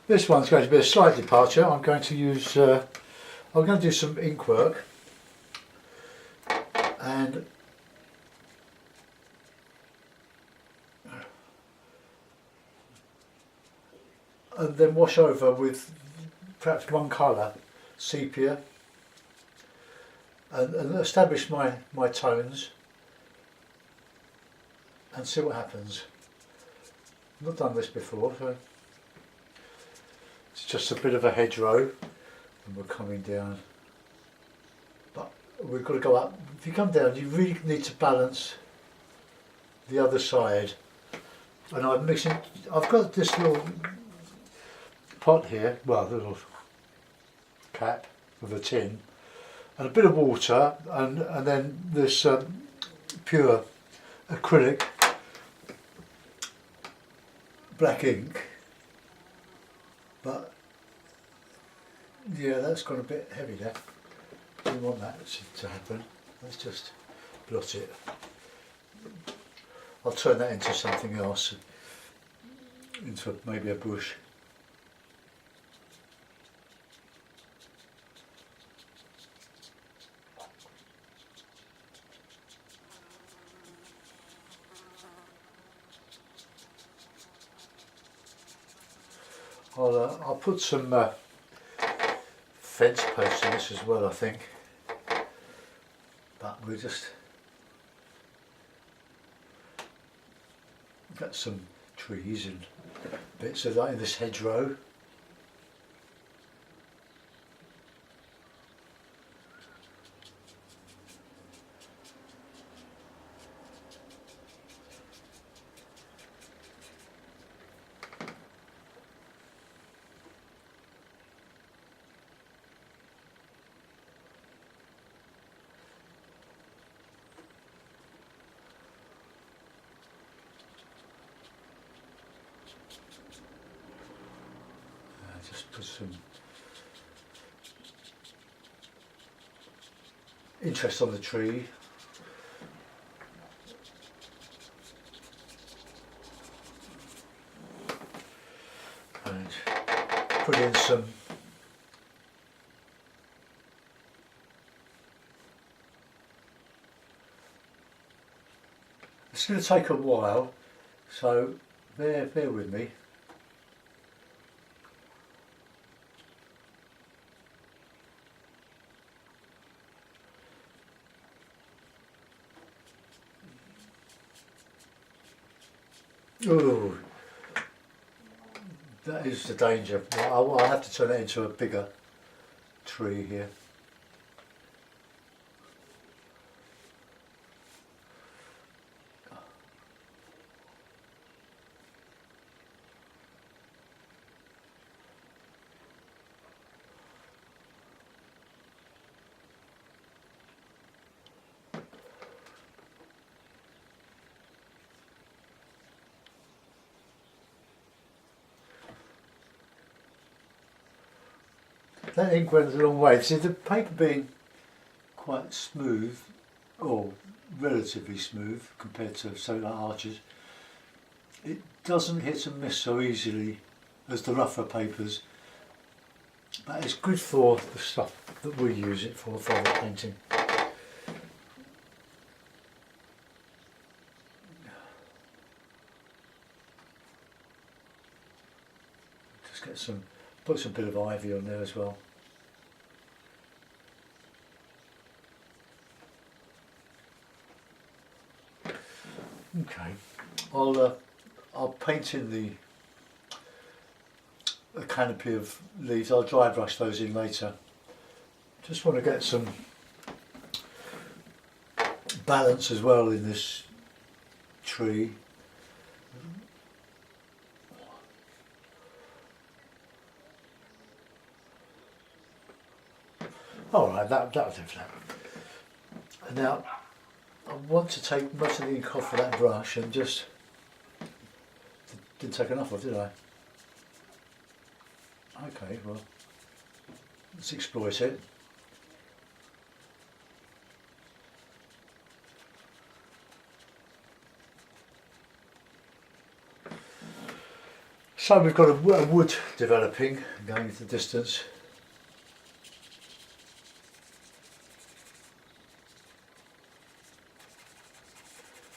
This one's going to be a slight departure. I'm going to use, I'm going to do some ink work, and then wash over with perhaps one colour, sepia, and establish my tones and see what happens. I've not done this before, so it's just a bit of a hedgerow and we're coming down, but we've got to go up. If you come down, you really need to balance the other side, and I'm mixing. I've got this little pot here, well, the little cap with a tin and a bit of water, and then this pure acrylic black ink, but yeah, that's gone a bit heavy there. Don't want that to happen. Let's just blot it. I'll turn that into something else, into maybe a bush. I'll put some fence posts in this as well, I think, but we'll just got some trees and bits of that in this hedgerow. Just put some interest on the tree. And put in some it's going to take a while, so bear with me. Oh, that is the danger. I'll have to turn it into a bigger tree here. That ink went a long way. See, the paper being quite smooth, or relatively smooth compared to something like Archer's, it doesn't hit and miss so easily as the rougher papers, but it's good for the stuff that we use it for the painting. Just get some, put some bit of ivy on there as well. Okay, I'll paint in a canopy of leaves. I'll dry brush those in later. Just want to get some balance as well in this tree. Alright, that'll do for that. And now I want to take most of the ink off of that brush and just didn't take enough of, did I? Okay, well, let's exploit it. So we've got a wood developing, going into the distance.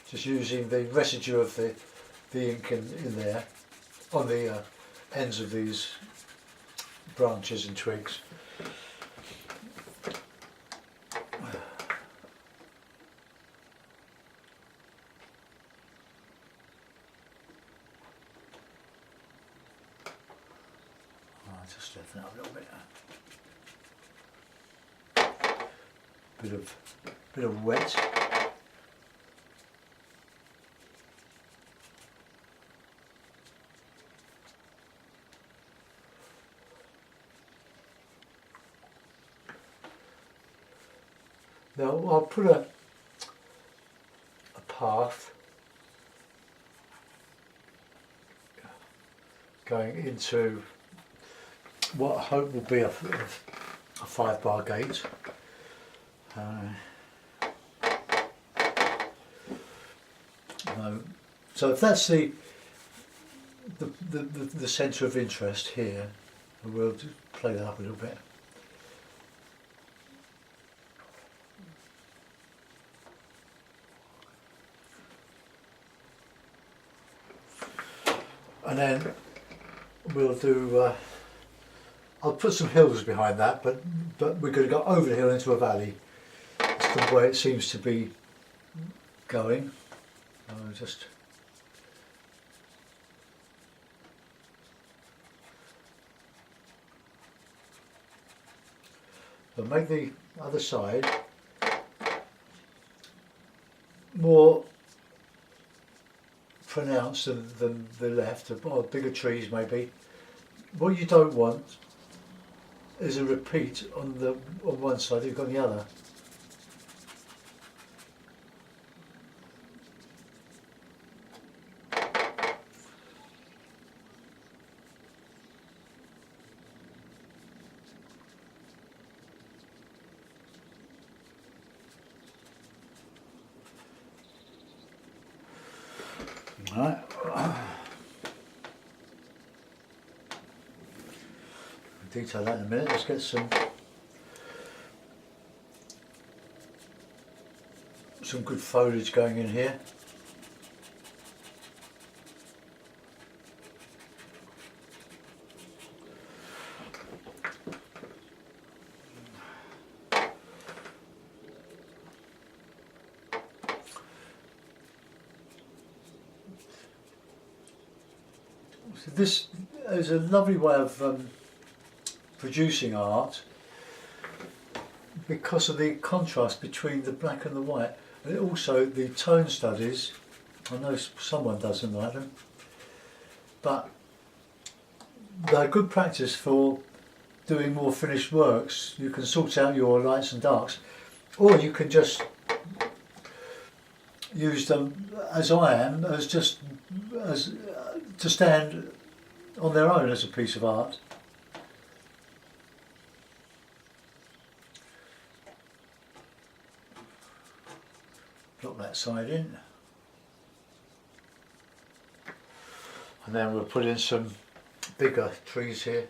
Just using the residue of the ink in there, on the ends of these branches and twigs. Just lift that up a little bit. Bit of wet. Now I'll put a path going into what I hope will be a 5-bar gate. So if that's the centre of interest here, we'll just play that up a little bit. And then we'll do, I'll put some hills behind that, but we're going to go over the hill into a valley. That's the way it seems to be going. Just I'll make the other side more pronounced than the left, or bigger trees maybe. What you don't want is a repeat on one side you've got on the other. Right. Detail that in a minute. Let's get some good foliage going in here. So this is a lovely way of producing art because of the contrast between the black and the white, and also the tone studies. I know someone doesn't like them, but they're good practice for doing more finished works. You can sort out your lights and darks, or you can just use them as I am, as to stand on their own as a piece of art. Drop that side in, and then we'll put in some bigger trees here.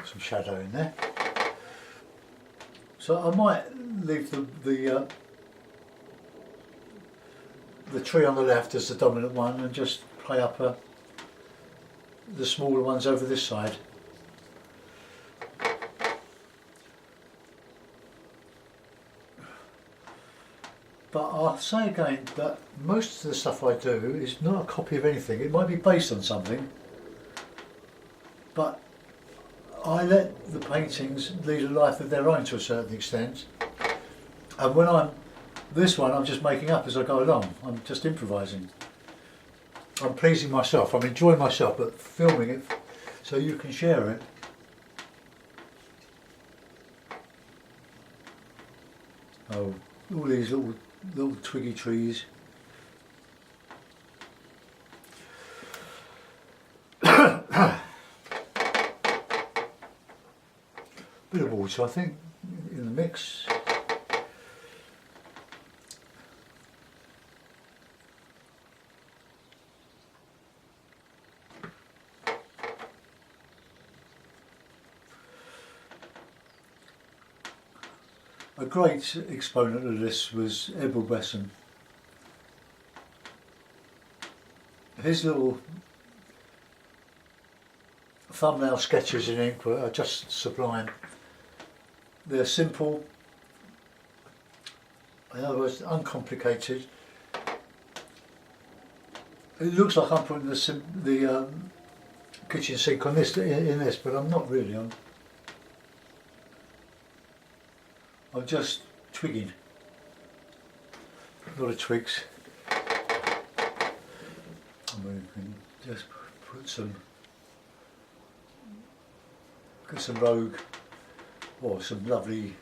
Some shadow in there. So I might leave the tree on the left as the dominant one and just play up the smaller ones over this side. But I'll say again that most of the stuff I do is not a copy of anything. It might be based on something, but I let the paintings lead a life of their own to a certain extent, and when this one I'm just making up as I go along. I'm just improvising. I'm pleasing myself, I'm enjoying myself, but filming it so you can share it. Oh, all these little twiggy trees. Bit of water, I think, in the mix. A great exponent of this was Ebel Besson. His little thumbnail sketches in ink are just sublime. They're simple, in other words, uncomplicated. It looks like I'm putting the kitchen sink on this in this, but I'm not really. I'm just twigging. A lot of twigs. And we can just put some rogue or some lovely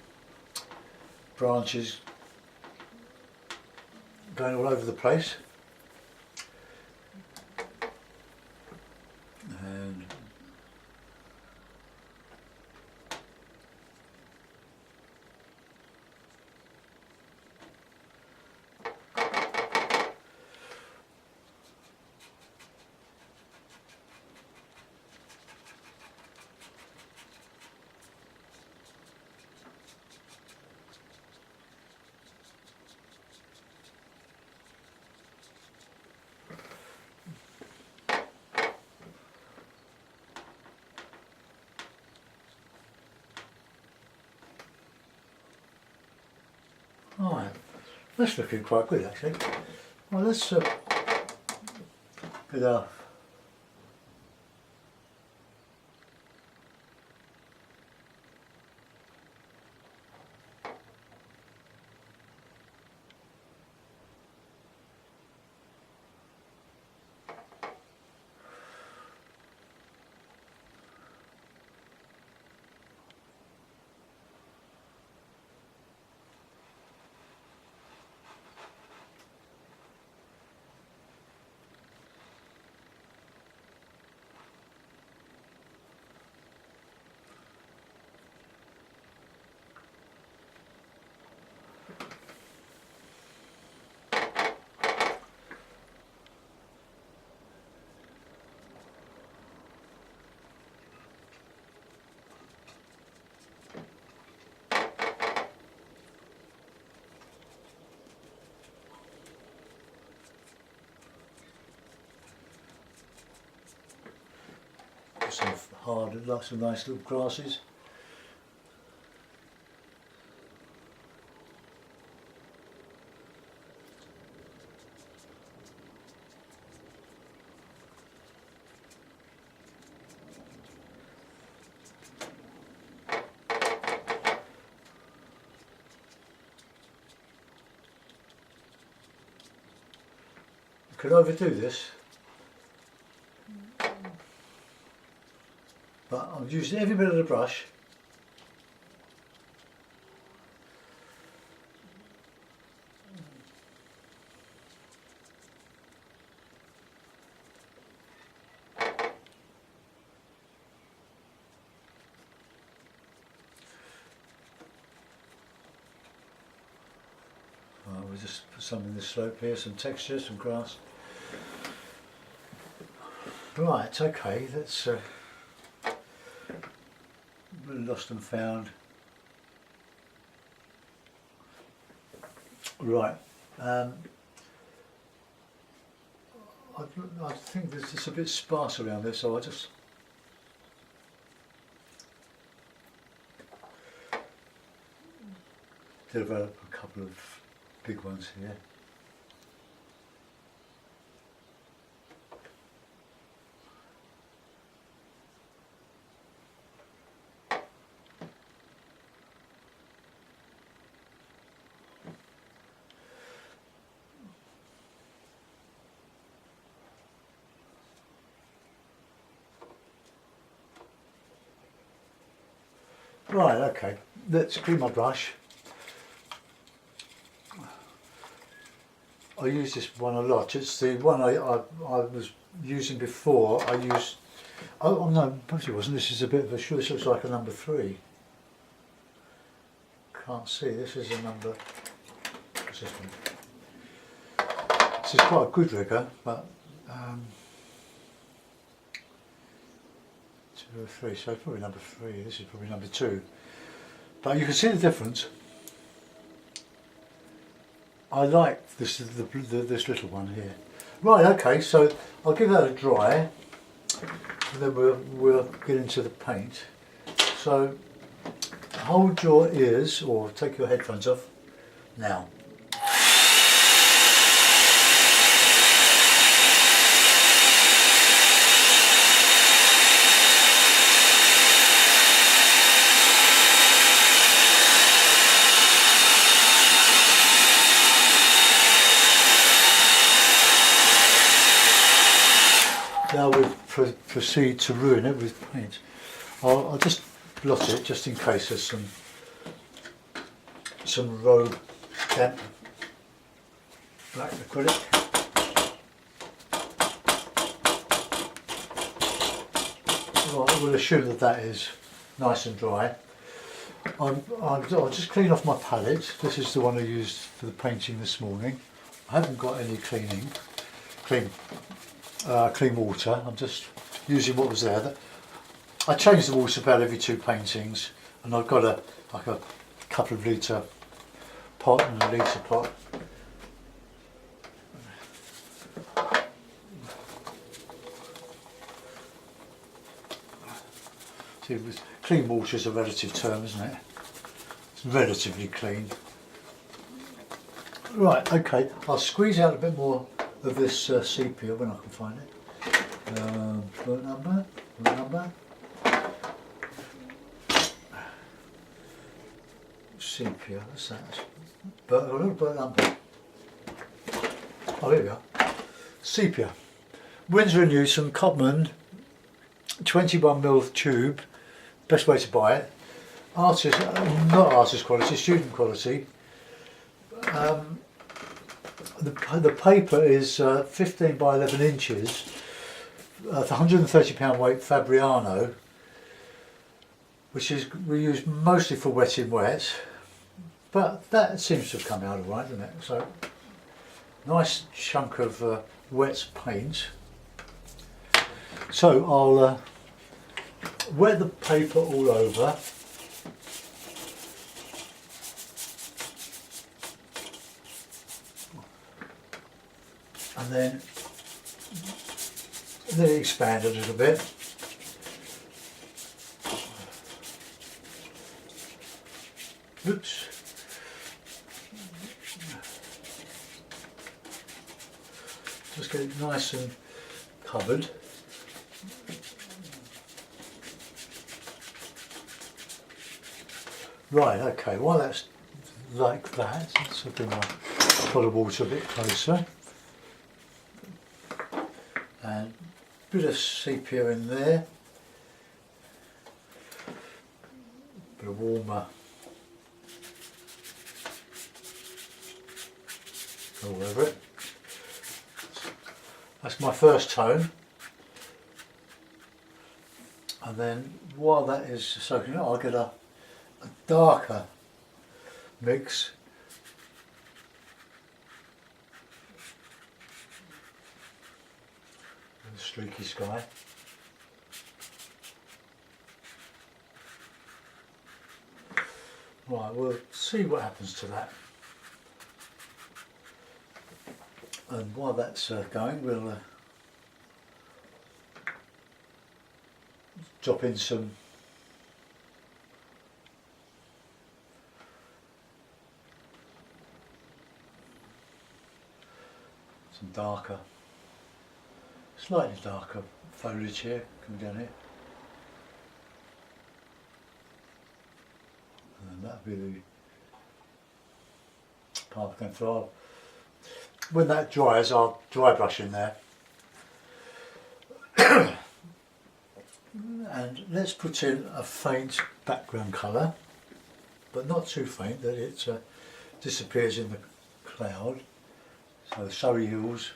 branches going all over the place. And right, that's looking quite good actually. Well, let's get our some hard, lots of nice little grasses. You could overdo this, but I'm using every bit of the brush. We'll just put some in the slope here, some texture, some grass. Right, okay, that's lost and found. Right, I think there's just a bit sparse around this, so I just develop a couple of big ones here. Right, okay, let's clean my brush. I use this one a lot. It's the one I was using before. I used, oh no, perhaps it wasn't. This is a bit of a shoe. This looks like a number 3. Can't see. This is a number. What's this one? This is quite a good rigger, but 2 or 3. So it's probably number 3. This is probably number 2. But you can see the difference. I like this this little one here. Right, okay, so I'll give that a dry, and then we'll get into the paint. So hold your ears, or take your headphones off now. Now we'll proceed to ruin it with paint. I'll just blot it just in case there's some rogue damp black acrylic. Right, we'll assume that that is nice and dry. I'll just clean off my palette. This is the one I used for the painting this morning. I haven't got any clean water. I'm just using what was there. I change the water about every 2 paintings, and I've got a couple of litre pot and a litre pot. See, clean water is a relative term, isn't it? It's relatively clean. Right, okay, I'll squeeze out a bit more of this sepia when I can find it. Bullet number. Sepia, what's that? But a little bullet number. Oh, here we are. Sepia. Winsor & Newton, Cotman, 21mm tube. Best way to buy it. Not artist quality, student quality. The paper is 15 by 11 inches, £130 weight Fabriano, which is we use mostly for wet in wet, but that seems to have come out alright, doesn't it? So nice chunk of wet paint. So I'll wet the paper all over. And then let it expand a little bit. Oops. Just get it nice and covered. Right, okay, while that's like that, let's bring my pot of water a bit closer. And a bit of sepia in there, a bit of warmer all over it. That's my first tone, and then while that is soaking up, I'll get a darker mix. Streaky sky. Right, we'll see what happens to that. And while that's going, we'll drop in some darker, slightly darker foliage here, coming down here. And that'll be the part going through. When that dries, I'll dry brush in there. And let's put in a faint background colour, but not too faint that it disappears in the cloud. So the Surrey Hills.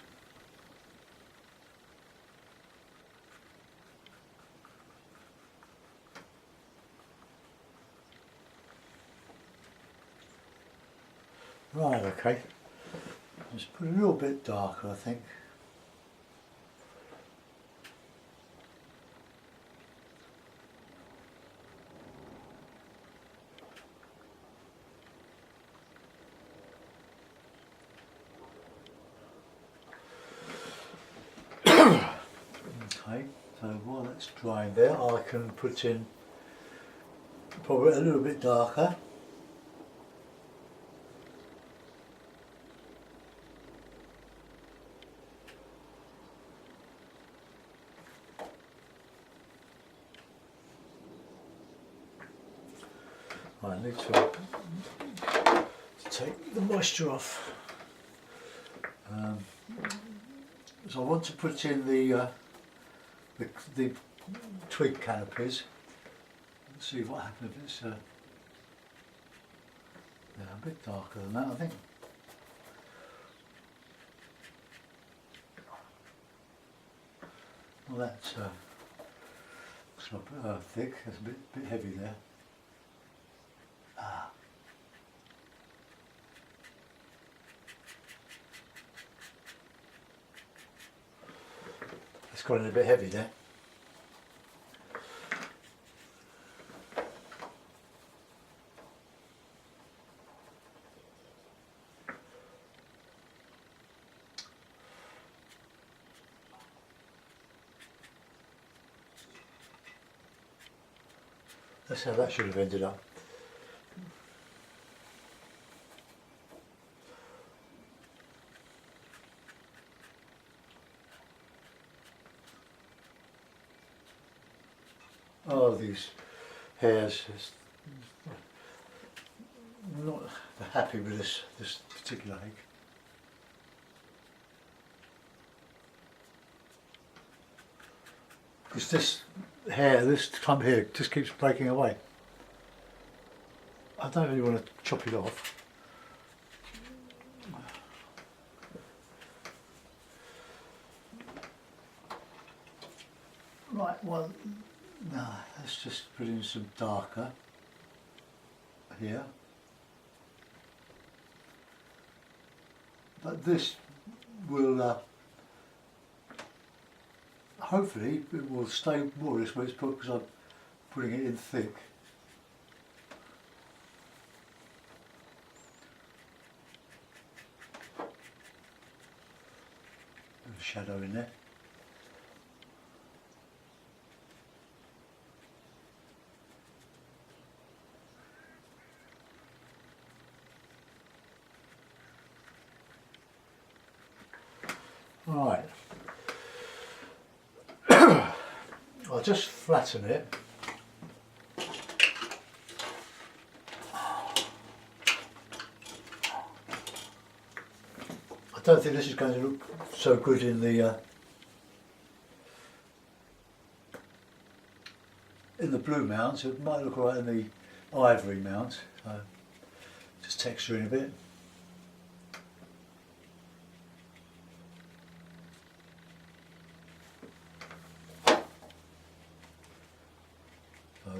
Right, okay. Just put a little bit darker, I think. Okay, so while that's drying there, I can put in probably a little bit darker. I need to take the moisture off. So I want to put in the twig canopies. Let's see what happens if it's yeah, a bit darker than that, I think. Well, that's looks not thick. That's a bit heavy there. Ah. It's got in a bit heavy there. That's how that should have ended up. Oh, these hairs, not happy with this particular egg. Because this clump here just keeps breaking away. I don't really want to chop it off. Right, well, no, let's just put in some darker here. But this will, hopefully, it will stay more or less where it's put because I'm putting it in thick. There's a shadow in there. Right, I'll just flatten it. I don't think this is going to look so good in the blue mounts. It might look alright in the ivory mount. So just texturing a bit.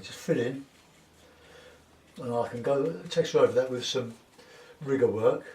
Just fill in, and I can go texture over that with some rigger work.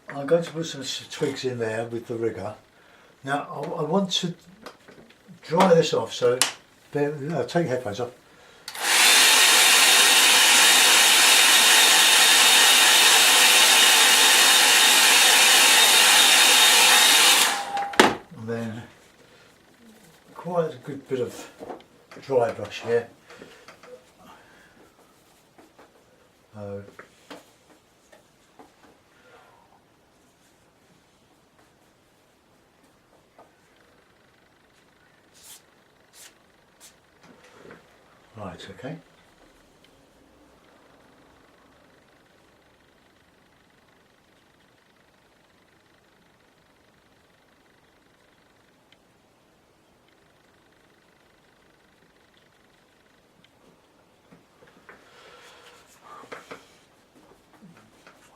I'm going to put some twigs in there with the rigger. Now I want to dry this off, so take your headphones off. good bit of dry brush here. Right, okay.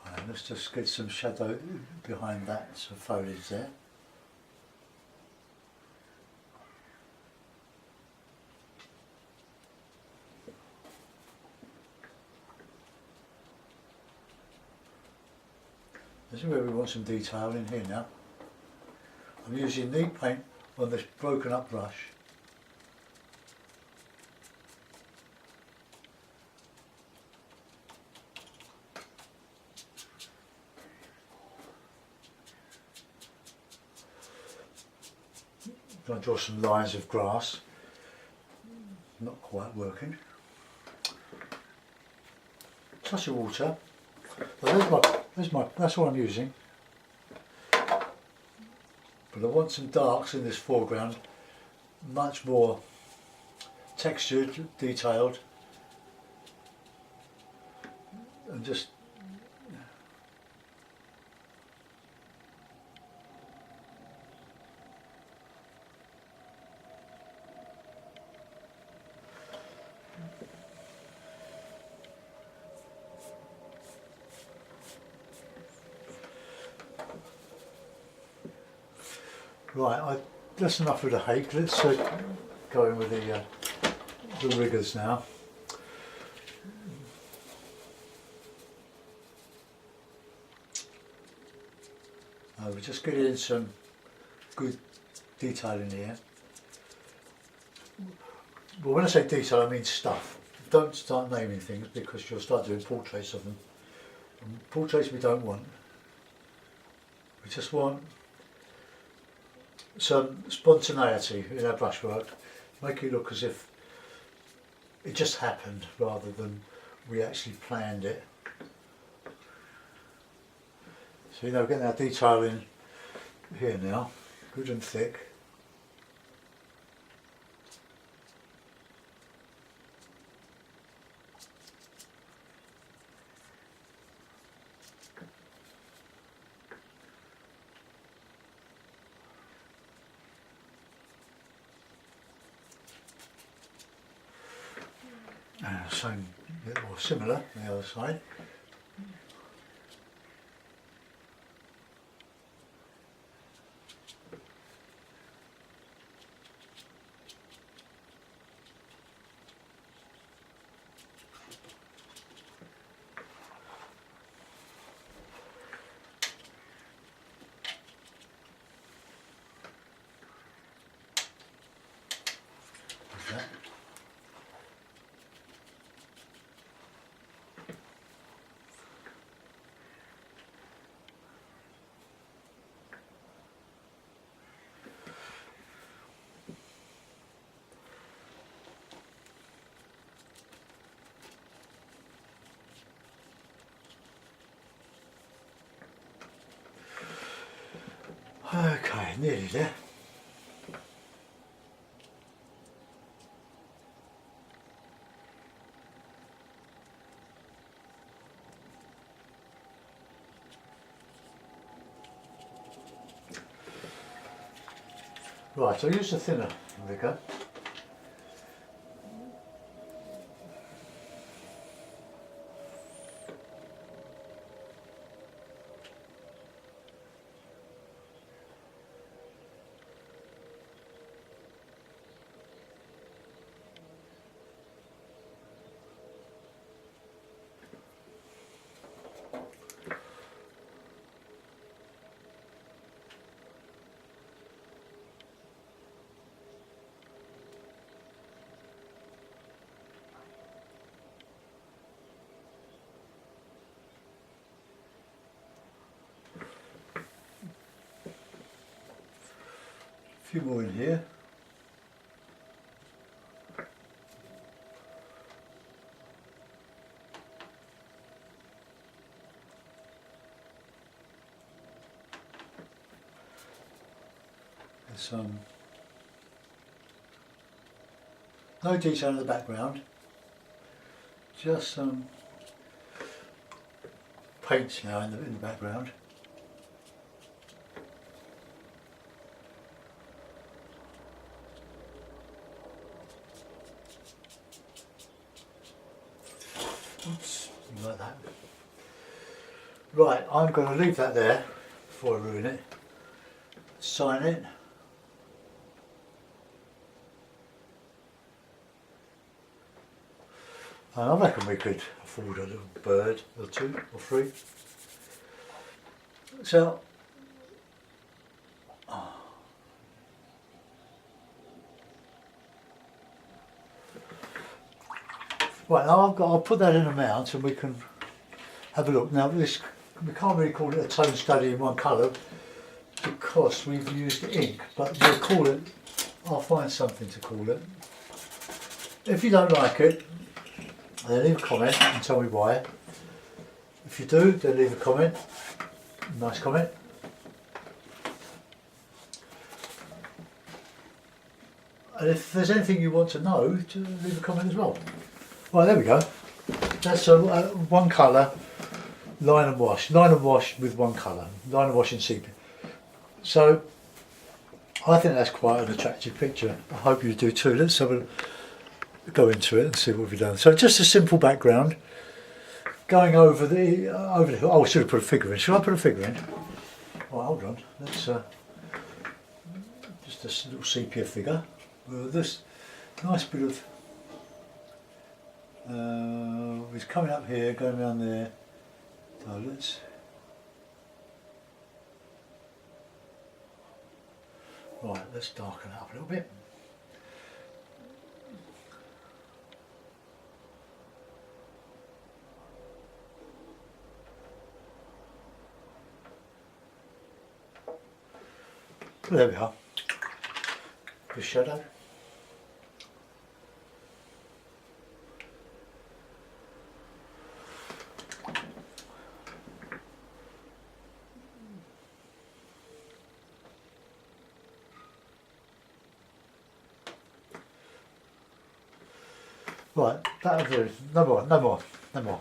Right, let's just get some shadow behind that, some foliage there. This is where we want some detail in here now. I'm using neat paint on this broken up brush. I'm going to draw some lines of grass. Not quite working. Touch of water. Well, that's what I'm using. But I want some darks in this foreground, much more textured, detailed, and just right. That's enough of the hake. Let's go in with the riggers now. We're just getting in some good detail in here. But when I say detail, I mean stuff. Don't start naming things because you'll start doing portraits of them. And portraits we don't want. We just want some spontaneity in our brushwork. Make it look as if it just happened rather than we actually planned it. So we're getting our detail in here now, good and thick. And same or similar on the other side. Like that. Okay, nearly there. Right, I'll use the thinner rigger. A few more in here. some, no detail in the background, just some paints now in the background. Oops, like that. Right, I'm going to leave that there before I ruin it. Sign it. And I reckon we could afford a little bird or two or three. So, right, now I'll put that in a mount and we can have a look. Now this, we can't really call it a tone study in one colour because we've used ink, but we'll call it, I'll find something to call it. If you don't like it, then leave a comment and tell me why. If you do, then leave a comment, nice comment. And if there's anything you want to know, to leave a comment as well. Right, there we go. That's one colour, line and wash. Line and wash with one colour. Line and wash in sepia. So, I think that's quite an attractive picture. I hope you do too. Let's have a go into it and see what we've done. So just a simple background. Going over the hill. Oh, I should have put a figure in. Should I put a figure in? Oh, hold on. Let's just this little sepia figure. This nice bit of he's coming up here, going around there. So let's darken it up a little bit. There we are. The shadow. Right, that'll do. No more.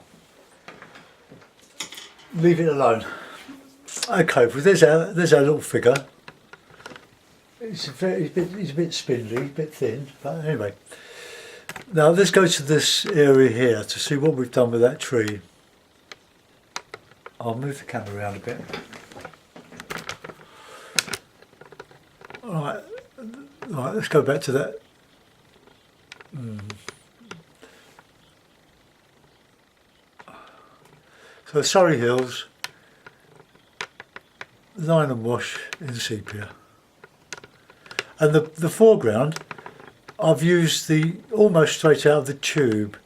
Leave it alone. Okay, well there's our little figure. He's a bit spindly, a bit thin, but anyway. Now let's go to this area here to see what we've done with that tree. I'll move the camera around a bit. Alright, let's go back to that. So Surrey Hills, line and wash in sepia. And the foreground, I've used the almost straight out of the tube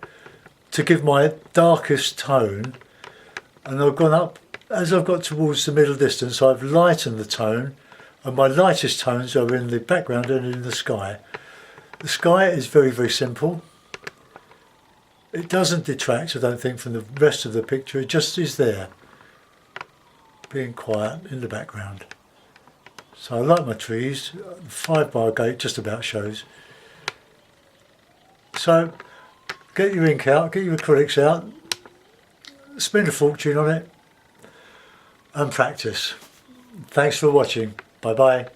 to give my darkest tone, and I've gone up, as I've got towards the middle distance, I've lightened the tone, and my lightest tones are in the background and in the sky. The sky is very, very simple. It doesn't detract, I don't think, from the rest of the picture, it just is there, being quiet in the background. So I like my trees, 5-bar gate just about shows. So get your ink out, get your acrylics out, spend a fortune on it and practice. Thanks for watching, bye bye.